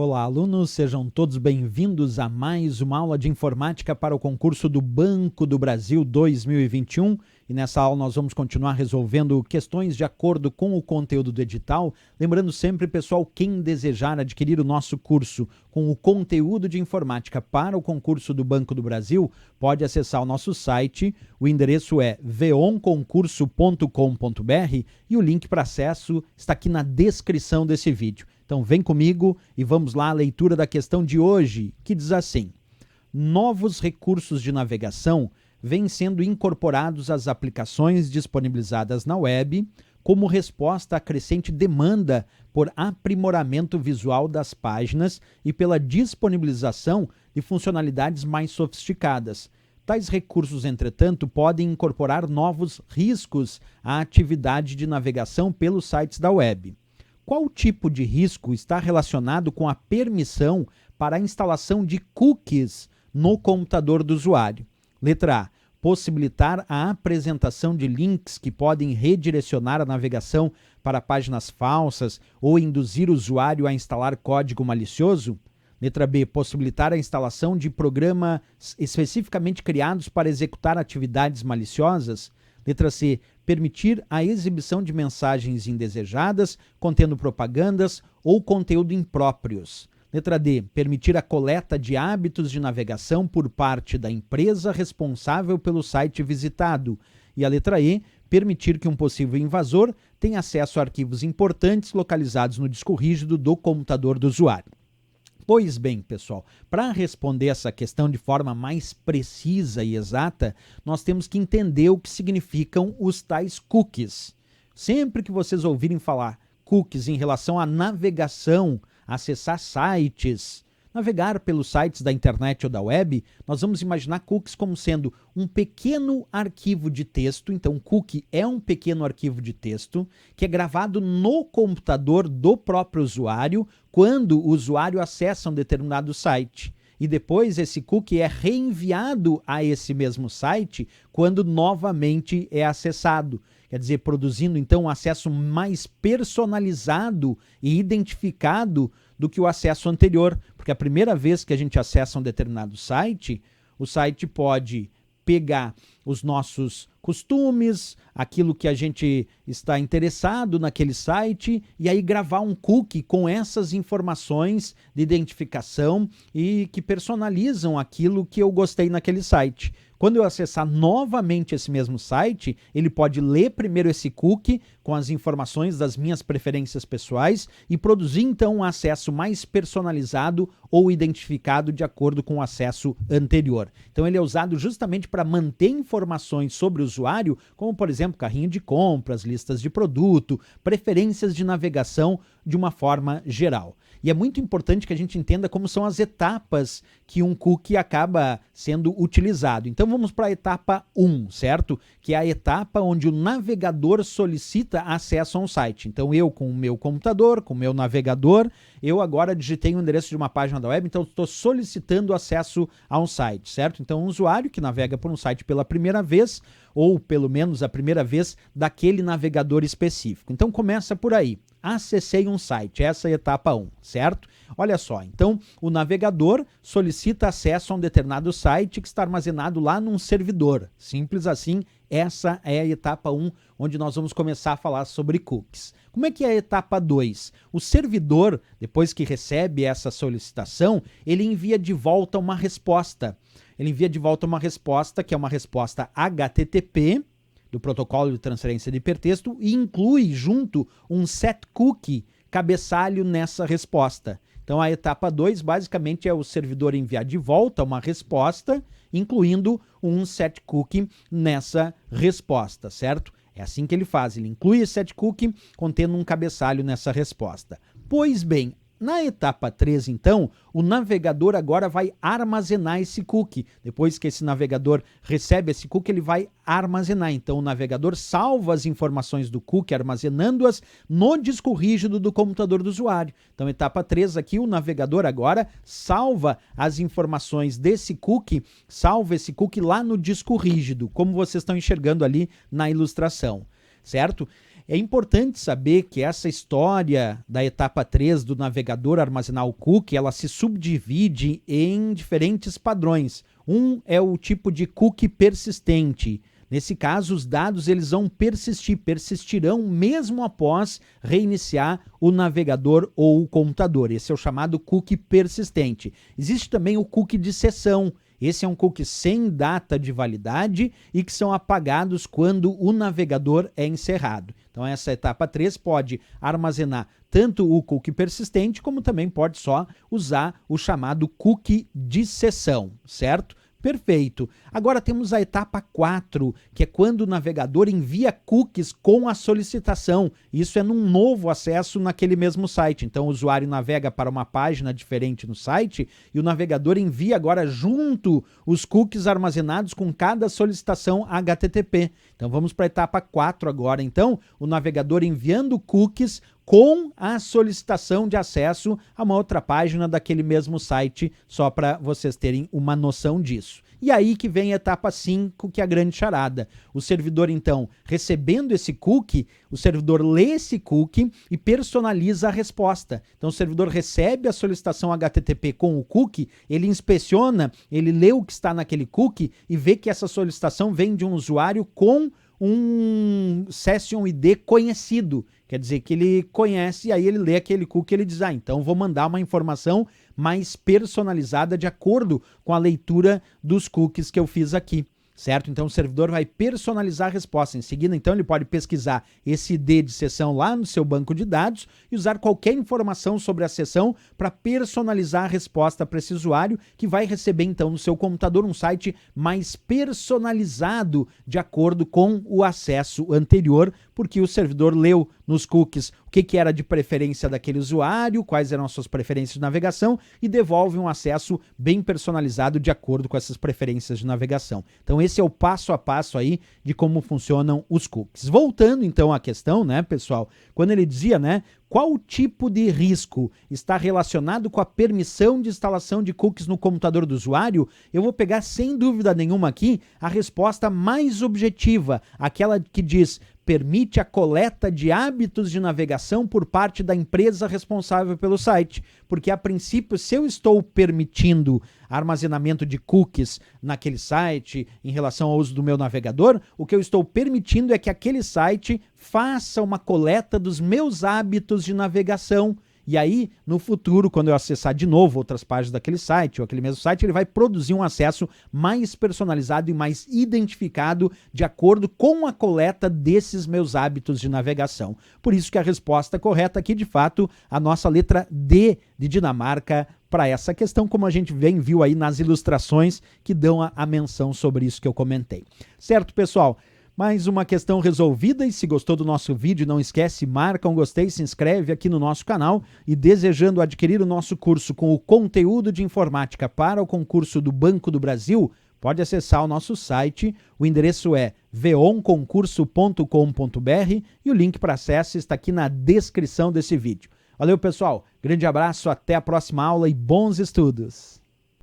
Olá, alunos, sejam todos bem-vindos a mais uma aula de informática para o concurso do Banco do Brasil 2021. E nessa aula nós vamos continuar resolvendo questões de acordo com o conteúdo do edital. Lembrando sempre, pessoal, quem desejar adquirir o nosso curso com o conteúdo de informática para o concurso do Banco do Brasil, pode acessar o nosso site. O endereço é veonconcurso.com.br e o link para acesso está aqui na descrição desse vídeo. Então vem comigo e vamos lá à leitura da questão de hoje, que diz assim: novos recursos de navegação vêm sendo incorporados às aplicações disponibilizadas na web como resposta à crescente demanda por aprimoramento visual das páginas e pela disponibilização de funcionalidades mais sofisticadas. Tais recursos, entretanto, podem incorporar novos riscos à atividade de navegação pelos sites da web. Qual tipo de risco está relacionado com a permissão para a instalação de cookies no computador do usuário? Letra A. Possibilitar a apresentação de links que podem redirecionar a navegação para páginas falsas ou induzir o usuário a instalar código malicioso? Letra B. Possibilitar a instalação de programas especificamente criados para executar atividades maliciosas? Letra C. Permitir a exibição de mensagens indesejadas, contendo propagandas ou conteúdo impróprios. Letra D. Permitir a coleta de hábitos de navegação por parte da empresa responsável pelo site visitado. E a letra E. Permitir que um possível invasor tenha acesso a arquivos importantes localizados no disco rígido do computador do usuário. Pois bem, pessoal, para responder essa questão de forma mais precisa e exata, nós temos que entender o que significam os tais cookies. Sempre que vocês ouvirem falar cookies em relação à navegação, acessar sites, navegar pelos sites da internet ou da web, nós vamos imaginar cookies como sendo um pequeno arquivo de texto. Então, cookie é um pequeno arquivo de texto que é gravado no computador do próprio usuário quando o usuário acessa um determinado site. E depois esse cookie é reenviado a esse mesmo site quando novamente é acessado. Quer dizer, produzindo então um acesso mais personalizado e identificado do que o acesso anterior. Porque a primeira vez que a gente acessa um determinado site, o site pode pegar os nossos costumes, aquilo que a gente está interessado naquele site, e aí gravar um cookie com essas informações de identificação e que personalizam aquilo que eu gostei naquele site. Quando eu acessar novamente esse mesmo site, ele pode ler primeiro esse cookie com as informações das minhas preferências pessoais e produzir então um acesso mais personalizado ou identificado de acordo com o acesso anterior. Então ele é usado justamente para manter informações sobre o usuário, como por exemplo carrinho de compras, listas de produto, preferências de navegação de uma forma geral. E é muito importante que a gente entenda como são as etapas que um cookie acaba sendo utilizado. Então vamos para a etapa 1, certo? Que é a etapa onde o navegador solicita acesso a um site. Então eu com o meu computador, com o meu navegador, eu agora digitei o endereço de uma página da web, então estou solicitando acesso a um site, certo? Então um usuário que navega por um site pela primeira vez, ou pelo menos a primeira vez daquele navegador específico. Então começa por aí. Acessei um site, essa é a etapa 1, certo? Olha só, então o navegador solicita acesso a um determinado site que está armazenado lá num servidor. Simples assim, essa é a etapa 1, onde nós vamos começar a falar sobre cookies. Como é que é a etapa 2? O servidor, depois que recebe essa solicitação, ele envia de volta uma resposta. Ele envia de volta uma resposta que é uma resposta HTTP, do protocolo de transferência de hipertexto, e inclui junto um setCookie cabeçalho nessa resposta. Então a etapa 2 basicamente é o servidor enviar de volta uma resposta, incluindo um setCookie nessa resposta, certo? É assim que ele faz, ele inclui esse setCookie contendo um cabeçalho nessa resposta. Pois bem, na etapa 3, então, o navegador agora vai armazenar esse cookie. Depois que esse navegador recebe esse cookie, ele vai armazenar. Então, o navegador salva as informações do cookie, armazenando-as no disco rígido do computador do usuário. Então, etapa 3 aqui, o navegador agora salva as informações desse cookie, salva esse cookie lá no disco rígido, como vocês estão enxergando ali na ilustração, certo? É importante saber que essa história da etapa 3 do navegador armazenar o cookie, ela se subdivide em diferentes padrões. Um é o tipo de cookie persistente. Nesse caso, os dados eles vão persistirão mesmo após reiniciar o navegador ou o computador. Esse é o chamado cookie persistente. Existe também o cookie de sessão. Esse é um cookie sem data de validade e que são apagados quando o navegador é encerrado. Então essa etapa 3 pode armazenar tanto o cookie persistente como também pode só usar o chamado cookie de sessão, certo? Perfeito. Agora temos a etapa 4, que é quando o navegador envia cookies com a solicitação. Isso é num novo acesso naquele mesmo site. Então o usuário navega para uma página diferente no site e o navegador envia agora junto os cookies armazenados com cada solicitação HTTP. Então vamos para a etapa 4 agora. Então o navegador enviando cookies com a solicitação de acesso a uma outra página daquele mesmo site, só para vocês terem uma noção disso. E aí que vem a etapa 5, que é a grande charada. O servidor, então, recebendo esse cookie, o servidor lê esse cookie e personaliza a resposta. Então, o servidor recebe a solicitação HTTP com o cookie, ele inspeciona, ele lê o que está naquele cookie e vê que essa solicitação vem de um usuário com um Session ID conhecido. Quer dizer que ele conhece, aí ele lê aquele cookie e ele diz, então vou mandar uma informação mais personalizada de acordo com a leitura dos cookies que eu fiz aqui, certo? Então o servidor vai personalizar a resposta. Em seguida, então, ele pode pesquisar esse ID de sessão lá no seu banco de dados e usar qualquer informação sobre a sessão para personalizar a resposta para esse usuário, que vai receber, então, no seu computador um site mais personalizado de acordo com o acesso anterior, porque o servidor leu nos cookies o que era de preferência daquele usuário, quais eram as suas preferências de navegação e devolve um acesso bem personalizado de acordo com essas preferências de navegação. Então esse é o passo a passo aí de como funcionam os cookies. Voltando então à questão, né, pessoal, quando ele dizia, né, qual tipo de risco está relacionado com a permissão de instalação de cookies no computador do usuário, eu vou pegar sem dúvida nenhuma aqui a resposta mais objetiva, aquela que diz: permite a coleta de hábitos de navegação por parte da empresa responsável pelo site. Porque, a princípio, se eu estou permitindo armazenamento de cookies naquele site em relação ao uso do meu navegador, o que eu estou permitindo é que aquele site faça uma coleta dos meus hábitos de navegação. E aí, no futuro, quando eu acessar de novo outras páginas daquele site ou aquele mesmo site, ele vai produzir um acesso mais personalizado e mais identificado de acordo com a coleta desses meus hábitos de navegação. Por isso que a resposta correta aqui, de fato, a nossa letra D de Dinamarca para essa questão, como a gente viu aí nas ilustrações que dão a menção sobre isso que eu comentei. Certo, pessoal? Mais uma questão resolvida, e se gostou do nosso vídeo, não esquece, marca um gostei, se inscreve aqui no nosso canal, e desejando adquirir o nosso curso com o conteúdo de informática para o concurso do Banco do Brasil, pode acessar o nosso site, o endereço é veonconcurso.com.br e o link para acesso está aqui na descrição desse vídeo. Valeu, pessoal, grande abraço, até a próxima aula e bons estudos!